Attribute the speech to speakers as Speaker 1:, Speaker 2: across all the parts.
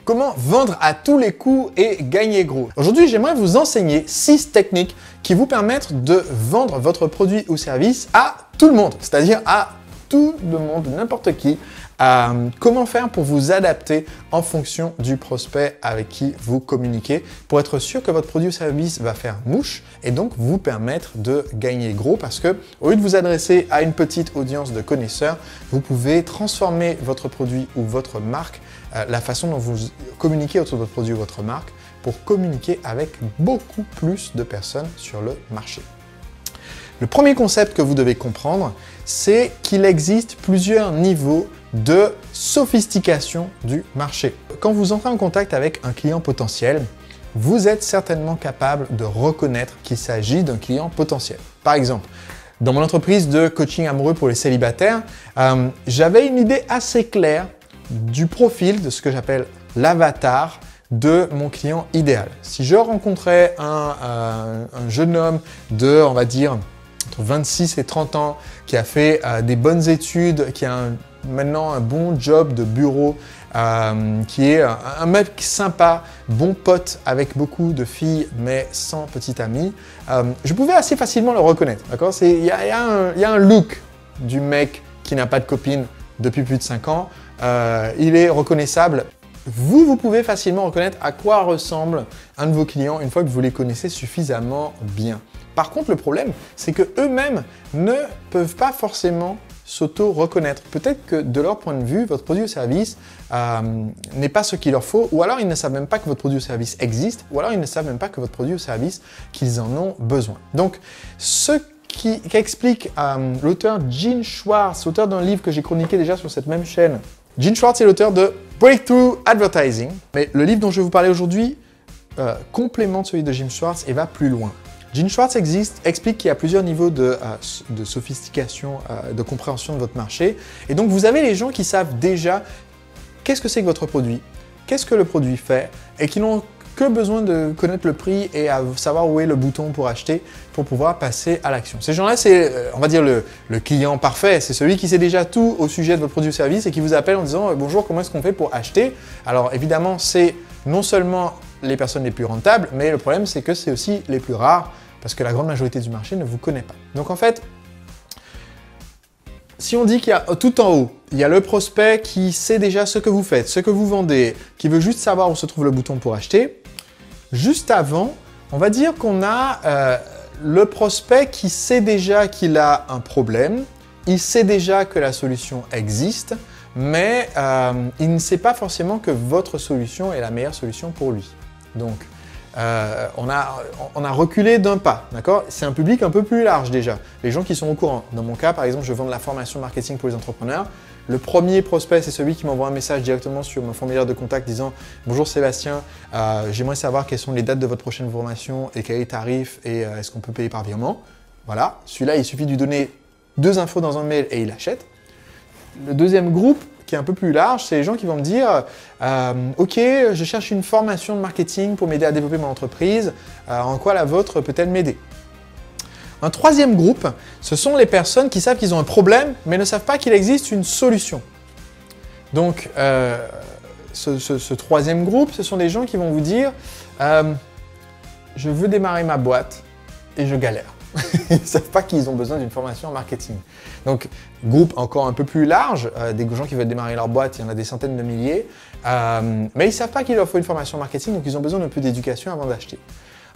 Speaker 1: Comment vendre à tous les coups et gagner gros? Aujourd'hui, j'aimerais vous enseigner 6 techniques qui vous permettent de vendre votre produit ou service à tout le monde, c'est-à-dire à tout le monde, n'importe qui. Comment faire pour vous adapter en fonction du prospect avec qui vous communiquez pour être sûr que votre produit ou service va faire mouche et donc vous permettre de gagner gros parce que au lieu de vous adresser à une petite audience de connaisseurs, vous pouvez transformer votre produit ou votre marque, la façon dont vous communiquez autour de votre produit ou votre marque pour communiquer avec beaucoup plus de personnes sur le marché. Le premier concept que vous devez comprendre, c'est qu'il existe plusieurs niveaux de sophistication du marché. Quand vous entrez en contact avec un client potentiel, vous êtes certainement capable de reconnaître qu'il s'agit d'un client potentiel. Par exemple, dans mon entreprise de coaching amoureux pour les célibataires, j'avais une idée assez claire du profil, de ce que j'appelle l'avatar de mon client idéal. Si je rencontrais un jeune homme de, on va dire, entre 26 et 30 ans, qui a fait des bonnes études, qui a maintenant un bon job de bureau, qui est un mec sympa, bon pote avec beaucoup de filles mais sans petit ami, je pouvais assez facilement le reconnaître. Il y a un look du mec qui n'a pas de copine depuis plus de 5 ans. Il est reconnaissable. Vous pouvez facilement reconnaître à quoi ressemble un de vos clients une fois que vous les connaissez suffisamment bien. Par contre, le problème, c'est qu'eux-mêmes ne peuvent pas forcément s'auto-reconnaître. Peut-être que de leur point de vue, votre produit ou service n'est pas ce qu'il leur faut, ou alors ils ne savent même pas que votre produit ou service existe, ou alors ils ne savent même pas que votre produit ou service, qu'ils en ont besoin. Donc, ce qu'explique l'auteur Gene Schwartz, auteur d'un livre que j'ai chroniqué déjà sur cette même chaîne. Gene Schwartz est l'auteur de Breakthrough Advertising, mais le livre dont je vais vous parler aujourd'hui complémente celui de Gene Schwartz et va plus loin. Gene Schwartz explique qu'il y a plusieurs niveaux de sophistication, de compréhension de votre marché. Et donc, vous avez les gens qui savent déjà qu'est-ce que c'est que votre produit, qu'est-ce que le produit fait, et qui n'ont que besoin de connaître le prix et à savoir où est le bouton pour acheter pour pouvoir passer à l'action. Ces gens-là, c'est, on va dire, le client parfait. C'est celui qui sait déjà tout au sujet de votre produit ou service et qui vous appelle en disant « Bonjour, comment est-ce qu'on fait pour acheter ?» Alors, évidemment, c'est non seulement les personnes les plus rentables, mais le problème, c'est que c'est aussi les plus rares parce que la grande majorité du marché ne vous connaît pas. Donc, en fait, si on dit qu'il y a tout en haut, il y a le prospect qui sait déjà ce que vous faites, ce que vous vendez, qui veut juste savoir où se trouve le bouton pour acheter. Juste avant, on va dire qu'on a le prospect qui sait déjà qu'il a un problème, il sait déjà que la solution existe, mais il ne sait pas forcément que votre solution est la meilleure solution pour lui. Donc, on a reculé d'un pas, d'accord? C'est un public un peu plus large déjà, les gens qui sont au courant. Dans mon cas, par exemple, je vends de la formation marketing pour les entrepreneurs. Le premier prospect, c'est celui qui m'envoie un message directement sur mon formulaire de contact disant « Bonjour Sébastien, j'aimerais savoir quelles sont les dates de votre prochaine formation et quel est le tarif et est-ce qu'on peut payer par virement ?» Voilà, celui-là, il suffit de lui donner 2 infos dans un mail et il achète. Le deuxième groupe, qui est un peu plus large, c'est les gens qui vont me dire « Ok, je cherche une formation de marketing pour m'aider à développer mon entreprise. En quoi la vôtre peut-elle m'aider ?» Un troisième groupe, ce sont les personnes qui savent qu'ils ont un problème, mais ne savent pas qu'il existe une solution. Donc, ce troisième groupe, ce sont des gens qui vont vous dire je veux démarrer ma boîte et je galère. Ils ne savent pas qu'ils ont besoin d'une formation en marketing. Donc, groupe encore un peu plus large, des gens qui veulent démarrer leur boîte, il y en a des centaines de milliers, mais ils ne savent pas qu'il leur faut une formation en marketing, donc ils ont besoin d'un peu d'éducation avant d'acheter.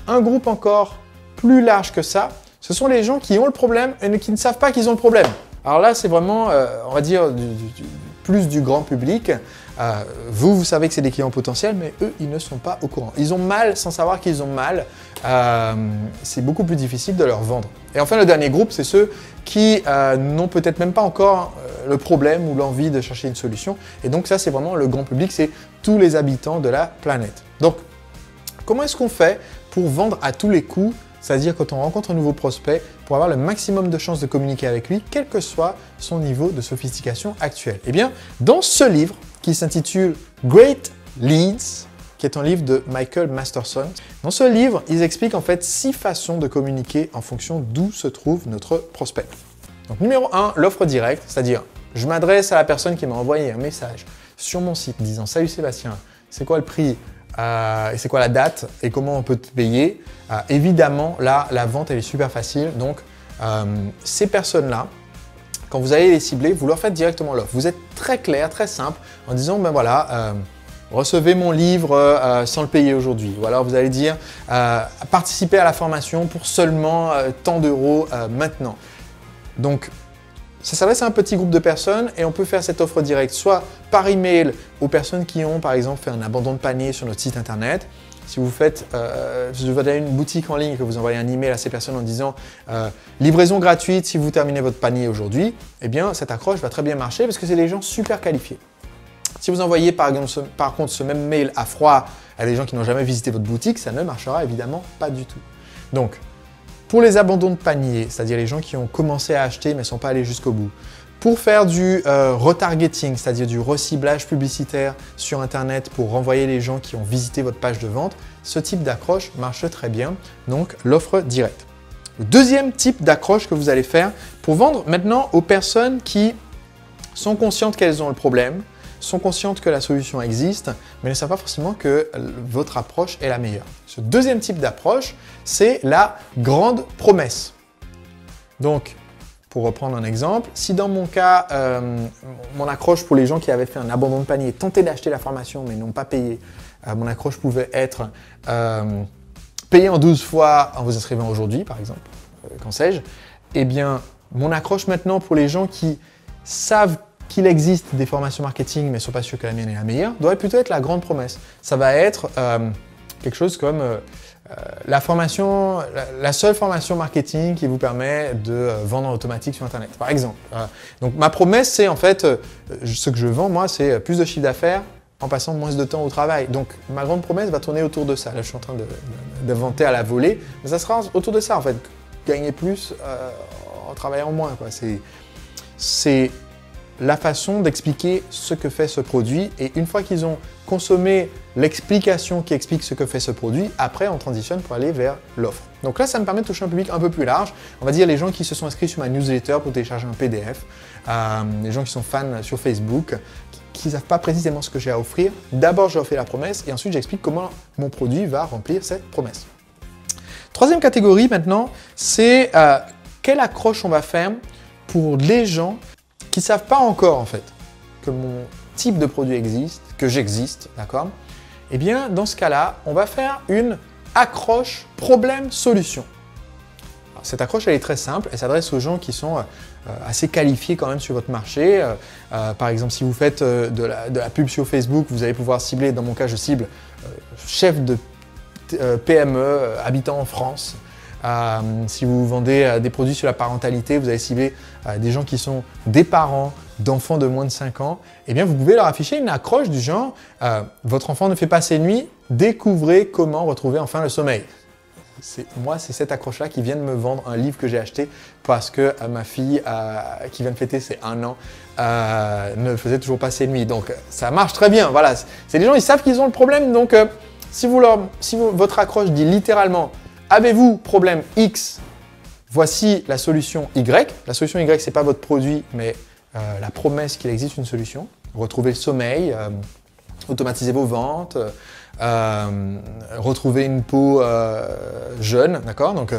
Speaker 1: Un groupe encore plus large que ça, ce sont les gens qui ont le problème et qui ne savent pas qu'ils ont le problème. Alors là, c'est vraiment, on va dire, plus du grand public. Vous savez que c'est des clients potentiels, mais eux, ils ne sont pas au courant. Ils ont mal sans savoir qu'ils ont mal. C'est beaucoup plus difficile de leur vendre. Et enfin, le dernier groupe, c'est ceux qui n'ont peut-être même pas encore le problème ou l'envie de chercher une solution. Et donc ça, c'est vraiment le grand public, c'est tous les habitants de la planète. Donc, comment est-ce qu'on fait pour vendre à tous les coups? C'est-à-dire quand on rencontre un nouveau prospect, pour avoir le maximum de chances de communiquer avec lui, quel que soit son niveau de sophistication actuel. Eh bien, dans ce livre qui s'intitule Great Leads, qui est un livre de Michael Masterson, dans ce livre, ils expliquent en fait 6 façons de communiquer en fonction d'où se trouve notre prospect. Donc numéro 1, l'offre directe, c'est-à-dire je m'adresse à la personne qui m'a envoyé un message sur mon site disant « Salut Sébastien, c'est quoi le prix et c'est quoi la date et comment on peut te payer, évidemment, là, la vente, elle est super facile. Donc, ces personnes-là, quand vous allez les cibler, vous leur faites directement l'offre. Vous êtes très clair, très simple, en disant, ben voilà, recevez mon livre sans le payer aujourd'hui. Ou alors vous allez dire, participez à la formation pour seulement tant d'euros maintenant. Donc, ça s'adresse à un petit groupe de personnes et on peut faire cette offre directe soit par email aux personnes qui ont par exemple fait un abandon de panier sur notre site internet. Si vous avez une boutique en ligne et que vous envoyez un email à ces personnes en disant livraison gratuite si vous terminez votre panier aujourd'hui, eh bien cette accroche va très bien marcher parce que c'est des gens super qualifiés. Si vous envoyez par contre ce même mail à froid à des gens qui n'ont jamais visité votre boutique, ça ne marchera évidemment pas du tout. Donc, pour les abandons de panier, c'est-à-dire les gens qui ont commencé à acheter mais ne sont pas allés jusqu'au bout. Pour faire du retargeting, c'est-à-dire du reciblage publicitaire sur Internet pour renvoyer les gens qui ont visité votre page de vente, ce type d'accroche marche très bien, donc l'offre directe. Le deuxième type d'accroche que vous allez faire pour vendre maintenant aux personnes qui sont conscientes qu'elles ont le problème, sont conscientes que la solution existe, mais ne savent pas forcément que votre approche est la meilleure. Ce deuxième type d'approche, c'est la grande promesse. Donc, pour reprendre un exemple, si dans mon cas, mon accroche pour les gens qui avaient fait un abandon de panier, tentaient d'acheter la formation mais n'ont pas payé, mon accroche pouvait être payé en 12 fois en vous inscrivant aujourd'hui, par exemple, qu'en sais-je, eh bien, mon accroche maintenant pour les gens qui savent qu'il existe des formations marketing mais ne sont pas sûrs que la mienne est la meilleure, doit plutôt être la grande promesse. Ça va être quelque chose comme la seule formation marketing qui vous permet de vendre en automatique sur Internet, par exemple. Donc ma promesse, c'est en fait, ce que je vends, moi, c'est plus de chiffre d'affaires en passant moins de temps au travail. Donc ma grande promesse va tourner autour de ça. Là, je suis en train d'inventer à la volée, mais ça sera autour de ça, en fait. Gagner plus en travaillant moins, quoi. C'est la façon d'expliquer ce que fait ce produit et une fois qu'ils ont consommé l'explication qui explique ce que fait ce produit, après on transitionne pour aller vers l'offre. Donc là, ça me permet de toucher un public un peu plus large. On va dire les gens qui se sont inscrits sur ma newsletter pour télécharger un PDF, les gens qui sont fans sur Facebook, qui ne savent pas précisément ce que j'ai à offrir. D'abord, je leur fais la promesse et ensuite j'explique comment mon produit va remplir cette promesse. Troisième catégorie maintenant, c'est quelle accroche on va faire pour les gens qui ne savent pas encore en fait que mon type de produit existe, que j'existe, d'accord? Eh bien, dans ce cas-là, on va faire une accroche problème-solution. Cette accroche, elle est très simple, elle s'adresse aux gens qui sont assez qualifiés quand même sur votre marché. Par exemple, si vous faites de la pub sur Facebook, vous allez pouvoir cibler, dans mon cas, je cible chef de PME, habitant en France. Si vous vendez des produits sur la parentalité, vous allez cibler des gens qui sont des parents d'enfants de moins de 5 ans, eh bien vous pouvez leur afficher une accroche du genre votre enfant ne fait pas ses nuits, découvrez comment retrouver enfin le sommeil. Moi, c'est cette accroche-là qui vient de me vendre un livre que j'ai acheté parce que ma fille qui vient de fêter ses 1 an ne faisait toujours pas ses nuits. Donc ça marche très bien. Voilà, c'est des gens, ils savent qu'ils ont le problème. Donc si votre accroche dit littéralement avez-vous problème X? Voici la solution Y. La solution Y, ce n'est pas votre produit, mais la promesse qu'il existe une solution. Retrouver le sommeil, automatiser vos ventes, retrouver une peau jeune, d'accord? Donc,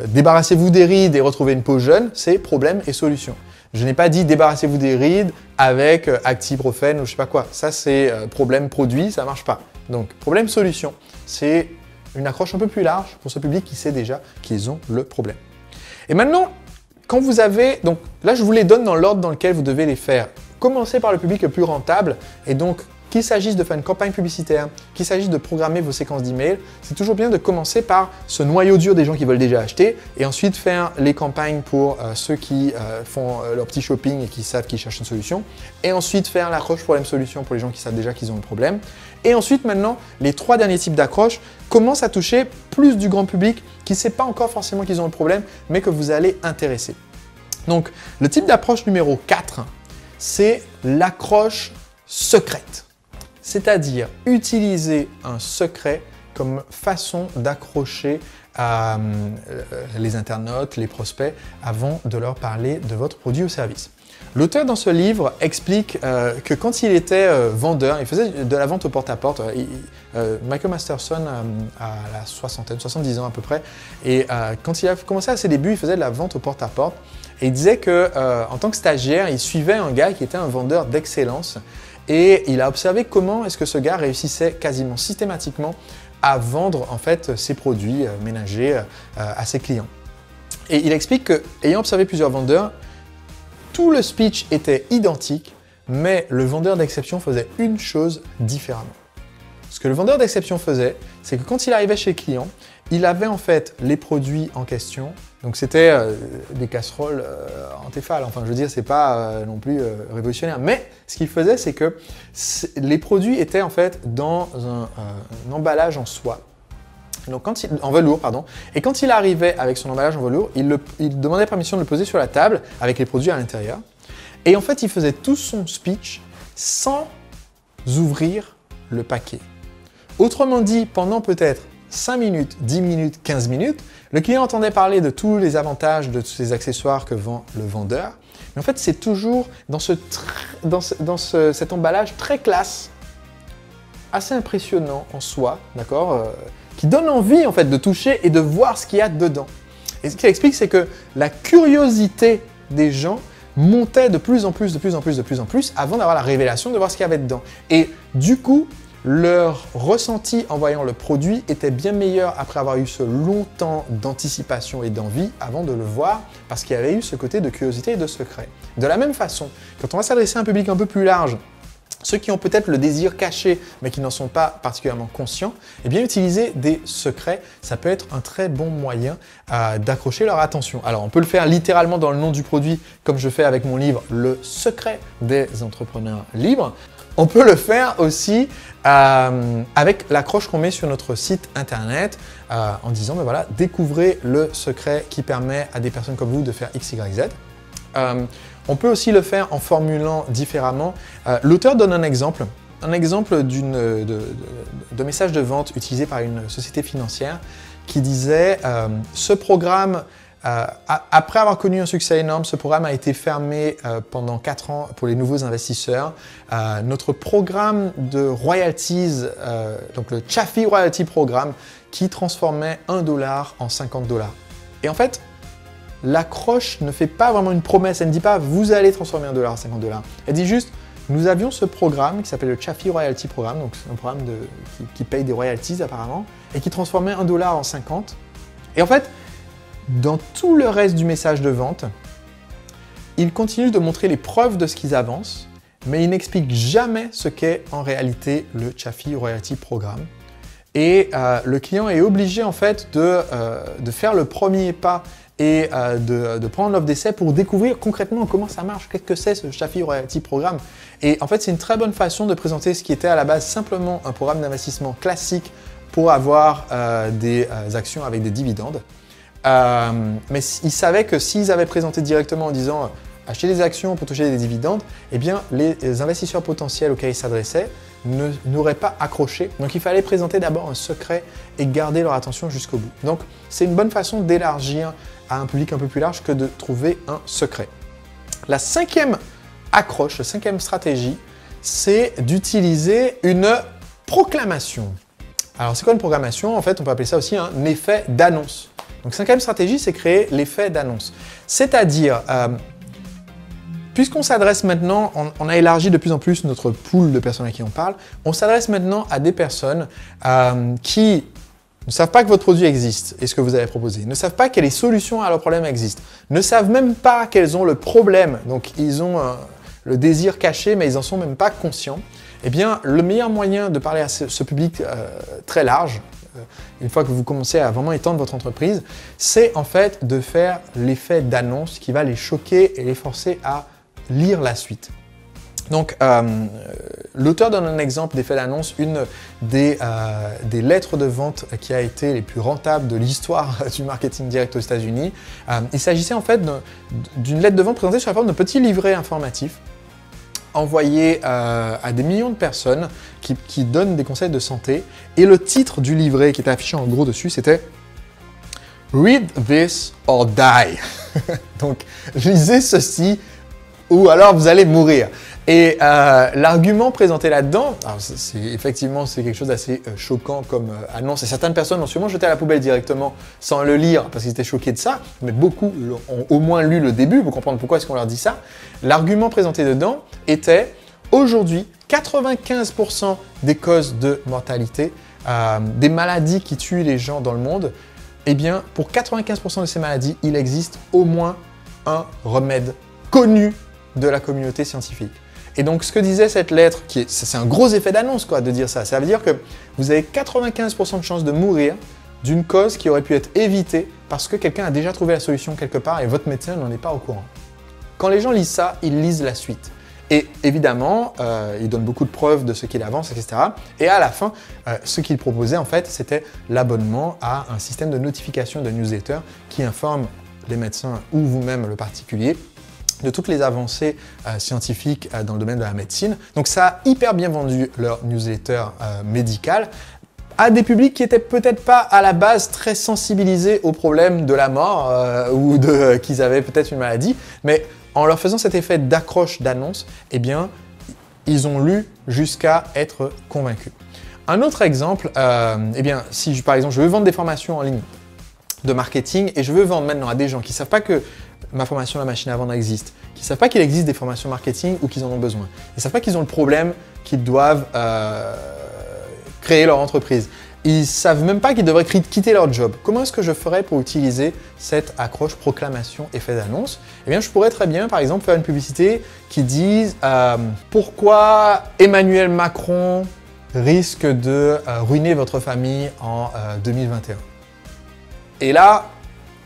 Speaker 1: débarrassez-vous des rides et retrouver une peau jeune, c'est problème et solution. Je n'ai pas dit débarrassez-vous des rides avec actiprofène ou je ne sais pas quoi. Ça, c'est problème produit, ça ne marche pas. Donc, problème solution, c'est une accroche un peu plus large pour ce public qui sait déjà qu'ils ont le problème. Et maintenant, quand vous avez… Donc là, je vous les donne dans l'ordre dans lequel vous devez les faire. Commencez par le public le plus rentable et donc qu'il s'agisse de faire une campagne publicitaire, qu'il s'agisse de programmer vos séquences d'email, c'est toujours bien de commencer par ce noyau dur des gens qui veulent déjà acheter et ensuite faire les campagnes pour ceux qui font leur petit shopping et qui savent qu'ils cherchent une solution et ensuite faire l'accroche problème-solution pour les gens qui savent déjà qu'ils ont le problème. Et ensuite, maintenant, les 3 derniers types d'accroches commencent à toucher plus du grand public qui ne sait pas encore forcément qu'ils ont le problème, mais que vous allez intéresser. Donc, le type d'approche numéro 4, c'est l'accroche secrète. C'est-à-dire utiliser un secret comme façon d'accrocher les internautes, les prospects, avant de leur parler de votre produit ou service. L'auteur dans ce livre explique que quand il était vendeur, il faisait de la vente au porte-à-porte. Michael Masterson a la soixantaine, 70 ans à peu près. Et quand il a commencé à ses débuts, il faisait de la vente au porte-à-porte. Et il disait qu'en tant que stagiaire, il suivait un gars qui était un vendeur d'excellence. Et il a observé comment est-ce que ce gars réussissait quasiment systématiquement à vendre en fait ses produits ménagers à ses clients. Et il explique qu'ayant observé plusieurs vendeurs, tout le speech était identique, mais le vendeur d'exception faisait une chose différemment. Ce que le vendeur d'exception faisait, c'est que quand il arrivait chez le client, il avait en fait les produits en question. Donc c'était des casseroles en Tefal. Enfin, je veux dire, c'est pas non plus révolutionnaire. Mais ce qu'il faisait, c'est que les produits étaient en fait dans un emballage en soie. Donc en velours, pardon. Et quand il arrivait avec son emballage en velours, il demandait permission de le poser sur la table avec les produits à l'intérieur. Et en fait, il faisait tout son speech sans ouvrir le paquet. Autrement dit, pendant peut-être 5 minutes, 10 minutes, 15 minutes, le client entendait parler de tous les avantages de tous ces accessoires que vend le vendeur. Mais en fait, c'est toujours dans cet emballage très classe, assez impressionnant en soi, d'accord, qui donne envie en fait de toucher et de voir ce qu'il y a dedans. Et ce qu'il explique, c'est que la curiosité des gens montait de plus en plus avant d'avoir la révélation de voir ce qu'il y avait dedans. Et du coup, leur ressenti en voyant le produit était bien meilleur après avoir eu ce long temps d'anticipation et d'envie avant de le voir, parce qu'il y avait eu ce côté de curiosité et de secret. De la même façon, quand on va s'adresser à un public un peu plus large, ceux qui ont peut-être le désir caché, mais qui n'en sont pas particulièrement conscients, eh bien utiliser des secrets, ça peut être un très bon moyen d'accrocher leur attention. Alors on peut le faire littéralement dans le nom du produit, comme je fais avec mon livre « Le secret des entrepreneurs libres ». On peut le faire aussi avec l'accroche qu'on met sur notre site internet en disant ben voilà, découvrez le secret qui permet à des personnes comme vous de faire X, Y, Z. On peut aussi le faire en formulant différemment. L'auteur donne un exemple de message de vente utilisé par une société financière qui disait ce programme, après avoir connu un succès énorme, ce programme a été fermé pendant 4 ans pour les nouveaux investisseurs. Notre programme de royalties, donc le Chaffee Royalty Programme, qui transformait $1 en $50. Et en fait, l'accroche ne fait pas vraiment une promesse, elle ne dit pas « vous allez transformer $1 en $50 ». Elle dit juste « nous avions ce programme qui s'appelle le Chaffee Royalty Programme », donc c'est un programme qui paye des royalties apparemment, et qui transformait $1 en 50. Et en fait, dans tout le reste du message de vente, ils continuent de montrer les preuves de ce qu'ils avancent, mais ils n'expliquent jamais ce qu'est en réalité le Chaffee Royalty Programme. Et le client est obligé en fait de faire le premier pas et de prendre l'offre d'essai pour découvrir concrètement comment ça marche, qu'est-ce que c'est ce Chaffee Royalty Programme. Et en fait, c'est une très bonne façon de présenter ce qui était à la base simplement un programme d'investissement classique pour avoir des actions avec des dividendes. Mais ils savaient que s'ils avaient présenté directement en disant acheter des actions pour toucher des dividendes, eh bien les investisseurs potentiels auxquels ils s'adressaient n'auraient pas accroché. Donc il fallait présenter d'abord un secret et garder leur attention jusqu'au bout. Donc c'est une bonne façon d'élargir à un public un peu plus large que de trouver un secret. La 5e accroche, la 5e stratégie, c'est d'utiliser une proclamation. Alors c'est quoi une proclamation? En fait, on peut appeler ça aussi un effet d'annonce. Donc 5e stratégie, c'est créer l'effet d'annonce. C'est-à-dire, puisqu'on s'adresse maintenant, on a élargi de plus en plus notre pool de personnes à qui on parle, on s'adresse maintenant à des personnes qui ne savent pas que votre produit existe et ce que vous avez proposé, ne savent pas que les solutions à leurs problèmes existent, ne savent même pas qu'elles ont le problème, donc ils ont le désir caché mais ils n'en sont même pas conscients. Eh bien, le meilleur moyen de parler à ce public très large, une fois que vous commencez à vraiment étendre votre entreprise, c'est en fait de faire l'effet d'annonce qui va les choquer et les forcer à lire la suite. Donc, l'auteur donne un exemple d'effet d'annonce, une des lettres de vente qui a été les plus rentables de l'histoire du marketing direct aux États-Unis. Il s'agissait en fait d'une lettre de vente présentée sur la forme d'un petit livret informatif envoyé à des millions de personnes qui donnent des conseils de santé. Et le titre du livret qui était affiché en gros dessus, c'était « Read this or die ». Donc, lisez ceci ou alors vous allez mourir. Et l'argument présenté là-dedans, effectivement c'est quelque chose d'assez choquant comme annonce, et certaines personnes l'ont sûrement jeté à la poubelle directement sans le lire parce qu'ils étaient choqués de ça, mais beaucoup ont au moins lu le début pour comprendre pourquoi est-ce qu'on leur dit ça. L'argument présenté dedans était, aujourd'hui, 95% des causes de mortalité, des maladies qui tuent les gens dans le monde, eh bien pour 95% de ces maladies, il existe au moins un remède connu de la communauté scientifique. Et donc, ce que disait cette lettre, c'est un gros effet d'annonce quoi, de dire ça. Ça veut dire que vous avez 95% de chances de mourir d'une cause qui aurait pu être évitée parce que quelqu'un a déjà trouvé la solution quelque part et votre médecin n'en est pas au courant. Quand les gens lisent ça, ils lisent la suite. Et évidemment, il donne beaucoup de preuves de ce qu'il avance, etc. Et à la fin, ce qu'il proposait, en fait, c'était l'abonnement à un système de notification de newsletter qui informe les médecins ou vous-même, le particulier, de toutes les avancées scientifiques dans le domaine de la médecine. Donc ça a hyper bien vendu leur newsletter médicale à des publics qui n'étaient peut-être pas à la base très sensibilisés au problème de la mort ou qu'ils avaient peut-être une maladie, mais en leur faisant cet effet d'accroche d'annonce, eh bien, ils ont lu jusqu'à être convaincus. Un autre exemple, eh bien, si par exemple je veux vendre des formations en ligne de marketing et je veux vendre maintenant à des gens qui ne savent pas que ma formation La Machine à Vendre existe, qui ne savent pas qu'il existe des formations marketing ou qu'ils en ont besoin. Ils ne savent pas qu'ils ont le problème qu'ils doivent créer leur entreprise. Ils ne savent même pas qu'ils devraient quitter leur job. Comment est-ce que je ferais pour utiliser cette accroche proclamation effet d'annonce? Eh bien, je pourrais très bien, par exemple, faire une publicité qui dise pourquoi Emmanuel Macron risque de ruiner votre famille en 2021. Et là,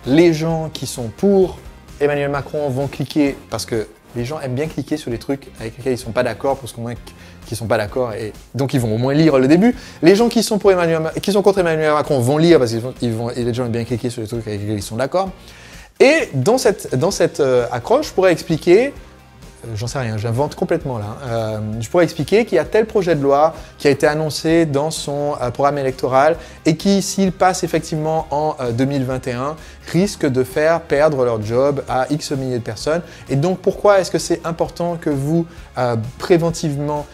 Speaker 1: les gens qui sont pour Emmanuel Macron vont cliquer parce que les gens aiment bien cliquer sur les trucs avec lesquels ils ne sont pas d'accord pour ce qu'on qui ne sont pas d'accord et donc ils vont au moins lire le début. Les gens qui sont contre Emmanuel Macron vont lire parce et les gens aiment bien cliquer sur les trucs avec lesquels ils sont d'accord. Et dans cette accroche, je pourrais expliquer, j'en sais rien, j'invente complètement là, je pourrais expliquer qu'il y a tel projet de loi qui a été annoncé dans son programme électoral et qui, s'il passe effectivement en 2021, risque de faire perdre leur job à X milliers de personnes. Et donc, pourquoi est-ce que c'est important que vous, préventivement,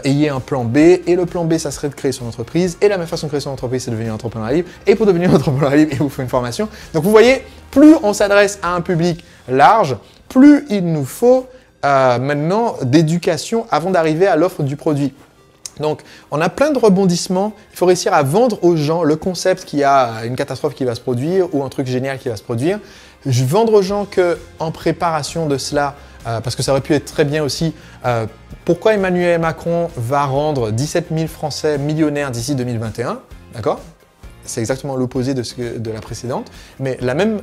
Speaker 1: ayez un plan B, et le plan B, ça serait de créer son entreprise, et la meilleure façon de créer son entreprise, c'est de devenir entrepreneur libre, et pour devenir entrepreneur libre, il vous faut une formation. Donc vous voyez, plus on s'adresse à un public large, plus il nous faut maintenant d'éducation avant d'arriver à l'offre du produit. Donc, on a plein de rebondissements. Il faut réussir à vendre aux gens le concept qu'il y a une catastrophe qui va se produire ou un truc génial qui va se produire. Vendre aux gens qu'en préparation de cela, parce que ça aurait pu être très bien aussi, pourquoi Emmanuel Macron va rendre 17 000 Français millionnaires d'ici 2021, d'accord? C'est exactement l'opposé de la précédente, mais la même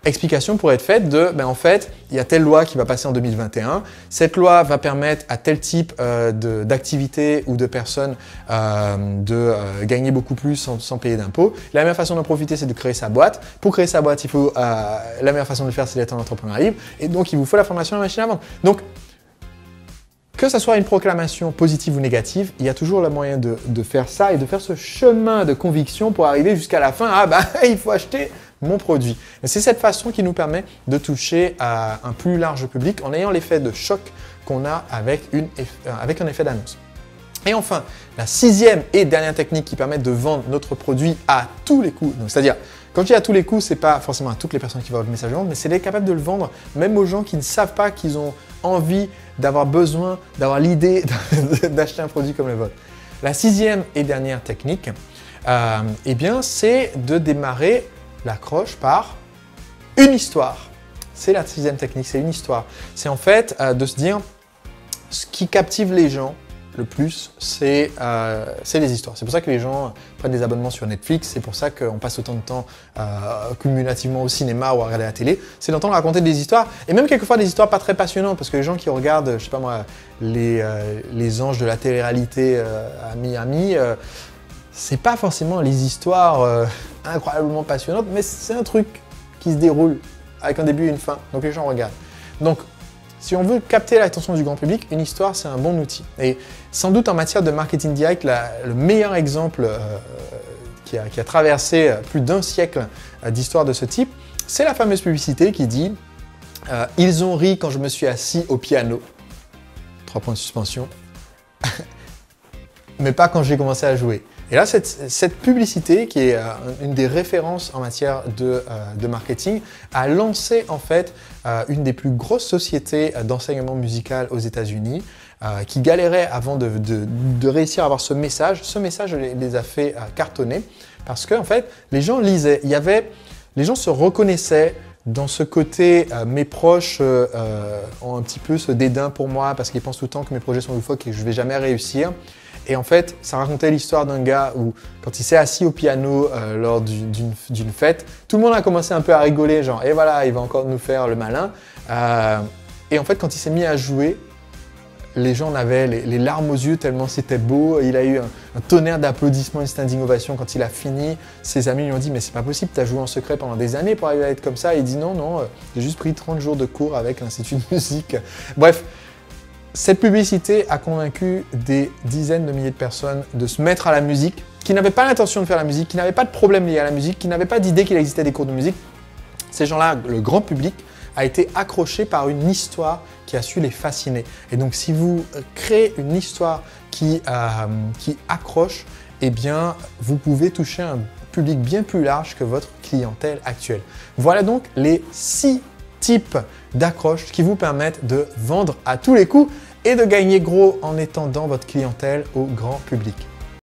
Speaker 1: explication pourrait être faite de, en fait, il y a telle loi qui va passer en 2021, cette loi va permettre à tel type d'activité ou de personnes de gagner beaucoup plus sans payer d'impôts. La meilleure façon d'en profiter, c'est de créer sa boîte. Pour créer sa boîte, la meilleure façon de le faire, c'est d'être un entrepreneur libre. Et donc, il vous faut la formation à la machine à vendre. Donc, que ce soit une proclamation positive ou négative, il y a toujours le moyen de faire ça et de faire ce chemin de conviction pour arriver jusqu'à la fin. Ah il faut acheter mon produit. C'est cette façon qui nous permet de toucher à un plus large public en ayant l'effet de choc qu'on a avec un effet d'annonce. Et enfin, la sixième et dernière technique qui permet de vendre notre produit à tous les coups. C'est-à-dire, quand je dis à tous les coups, ce n'est pas forcément à toutes les personnes qui voient votre message de vente, mais c'est d'être capable de le vendre même aux gens qui ne savent pas qu'ils ont envie, d'avoir besoin, d'avoir l'idée d'acheter un produit comme le vôtre. La sixième et dernière technique, eh bien, c'est de démarrer l'accroche par une histoire. C'est la sixième technique, c'est une histoire. C'est en fait de se dire, ce qui captive les gens le plus, c'est les histoires. C'est pour ça que les gens prennent des abonnements sur Netflix, c'est pour ça qu'on passe autant de temps cumulativement au cinéma ou à regarder la télé, c'est d'entendre raconter des histoires, et même quelquefois des histoires pas très passionnantes, parce que les gens qui regardent, je sais pas moi, les anges de la télé-réalité à Miami, c'est pas forcément les histoires incroyablement passionnantes, mais c'est un truc qui se déroule avec un début et une fin, donc les gens regardent. Donc, si on veut capter l'attention du grand public, une histoire, c'est un bon outil. Et sans doute en matière de marketing direct, le meilleur exemple qui a traversé plus d'un siècle d'histoire de ce type, c'est la fameuse publicité qui dit Ils ont ri quand je me suis assis au piano. 3 points de suspension. Mais pas quand j'ai commencé à jouer. Et là, cette publicité, qui est une des références en matière de marketing, a lancé en fait une des plus grosses sociétés d'enseignement musical aux États-Unis, qui galérait avant de réussir à avoir ce message. Ce message les a fait cartonner parce que en fait, les gens lisaient. Les gens se reconnaissaient dans ce côté, mes proches ont un petit peu ce dédain pour moi parce qu'ils pensent tout le temps que mes projets sont loufoques et que je ne vais jamais réussir. Et en fait, ça racontait l'histoire d'un gars où, quand il s'est assis au piano lors d'une fête, tout le monde a commencé un peu à rigoler, genre « et voilà, il va encore nous faire le malin ». Et en fait, quand il s'est mis à jouer, les gens avaient les larmes aux yeux tellement c'était beau. Il a eu un tonnerre d'applaudissements, une standing ovation quand il a fini. Ses amis lui ont dit « mais c'est pas possible, tu as joué en secret pendant des années pour arriver à être comme ça ». Et il dit « non, j'ai juste pris 30 jours de cours avec l'Institut de musique ». Bref. Cette publicité a convaincu des dizaines de milliers de personnes de se mettre à la musique, qui n'avaient pas l'intention de faire la musique, qui n'avaient pas de problème lié à la musique, qui n'avaient pas d'idée qu'il existait des cours de musique. Ces gens-là, le grand public, a été accroché par une histoire qui a su les fasciner. Et donc, si vous créez une histoire qui accroche, eh bien, vous pouvez toucher un public bien plus large que votre clientèle actuelle. Voilà donc les 6 types d'accroches qui vous permettent de vendre à tous les coups et de gagner gros en étendant votre clientèle au grand public.